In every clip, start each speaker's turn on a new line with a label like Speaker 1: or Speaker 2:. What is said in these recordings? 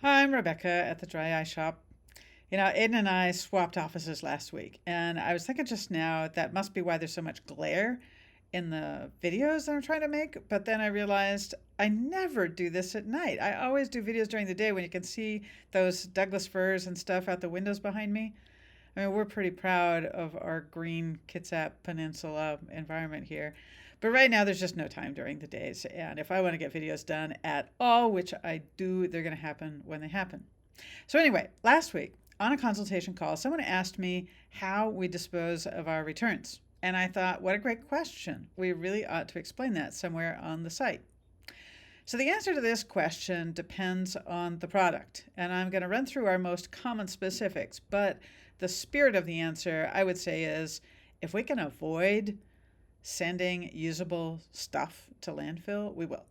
Speaker 1: Hi, I'm Rebecca at the Dry Eye Shop. Aiden and I swapped offices last week, and I was thinking just now that must be why there's so much glare in the videos that I'm trying to make. But then I realized I never do this at night. I always do videos during the day when you can see those Douglas firs and stuff out the windows behind me. I mean, we're pretty proud of our green Kitsap Peninsula environment here. But right now, there's just no time during the days. And if I want to get videos done at all, which I do, they're going to happen when they happen. So, anyway, last week on a consultation call, someone asked me how we dispose of our returns. And I thought, what a great question. We really ought to explain that somewhere on the site. So, the answer to this question depends on the product. And I'm going to run through our most common specifics. But the spirit of the answer, I would say, is if we can avoid sending usable stuff to landfill, we will.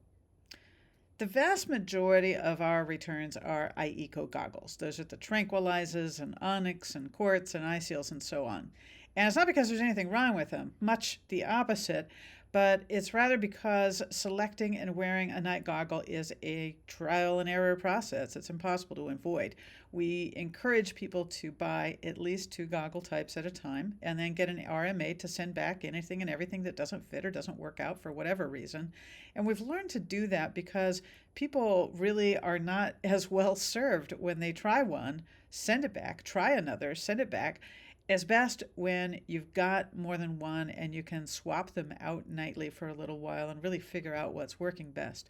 Speaker 1: The vast majority of our returns are iEco goggles. Those are the tranquilizers and onyx and quartz and eye seals and so on. And it's not because there's anything wrong with them, much the opposite, but it's rather because selecting and wearing a night goggle is a trial and error process. It's impossible to avoid. We encourage people to buy at least two goggle types at a time and then get an RMA to send back anything and everything that doesn't fit or doesn't work out for whatever reason. And we've learned to do that because people really are not as well served when they try one, send it back, try another, send it back, as best when you've got more than one and you can swap them out nightly for a little while and really figure out what's working best.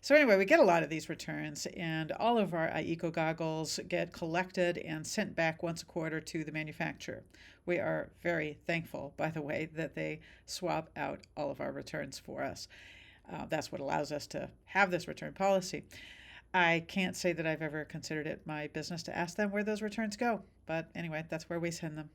Speaker 1: So anyway, we get a lot of these returns, and all of our iEco goggles get collected and sent back once a quarter to the manufacturer. We are very thankful, by the way, that they swap out all of our returns for us. That's what allows us to have this return policy. I can't say that I've ever considered it my business to ask them where those returns go, but anyway, that's where we send them.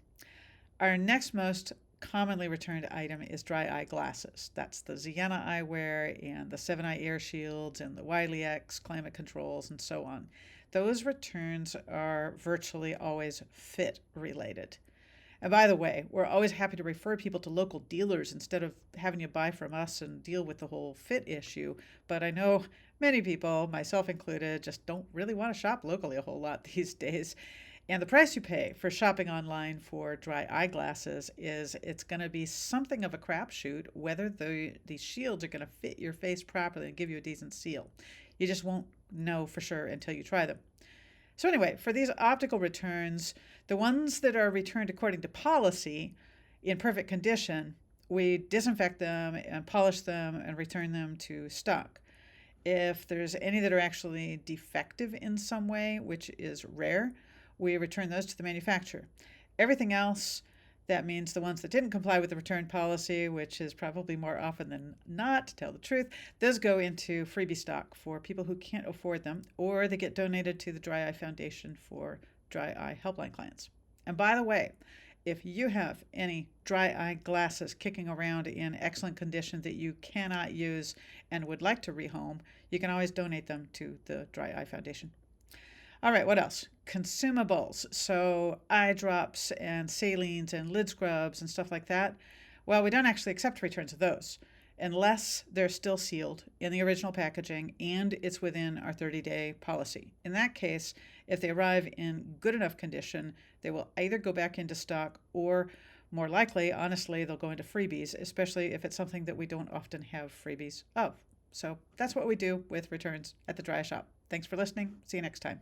Speaker 1: Our next most commonly returned item is dry eye glasses. That's the Sienna eyewear and the 7 Eye Air Shields and the Wiley X climate controls and so on. Those returns are virtually always fit related. And by the way, we're always happy to refer people to local dealers instead of having you buy from us and deal with the whole fit issue. But I know many people, myself included, just don't really want to shop locally a whole lot these days. And the price you pay for shopping online for dry eyeglasses is it's going to be something of a crapshoot whether these shields are going to fit your face properly and give you a decent seal. You just won't know for sure until you try them. So, anyway, for these optical returns, the ones that are returned according to policy in perfect condition, we disinfect them and polish them and return them to stock. If there's any that are actually defective in some way, which is rare, we return those to the manufacturer. Everything else, that means the ones that didn't comply with the return policy, which is probably more often than not, to tell the truth, those go into freebie stock for people who can't afford them, or they get donated to the Dry Eye Foundation for Dry Eye Helpline clients. And by the way, if you have any dry eye glasses kicking around in excellent condition that you cannot use and would like to rehome, you can always donate them to the Dry Eye Foundation. All right, what else? Consumables. So eye drops and salines and lid scrubs and stuff like that. Well, we don't actually accept returns of those unless they're still sealed in the original packaging and it's within our 30-day policy. In that case, if they arrive in good enough condition, they will either go back into stock or more likely, honestly, they'll go into freebies, especially if it's something that we don't often have freebies of. So that's what we do with returns at the Dry Shop. Thanks for listening. See you next time.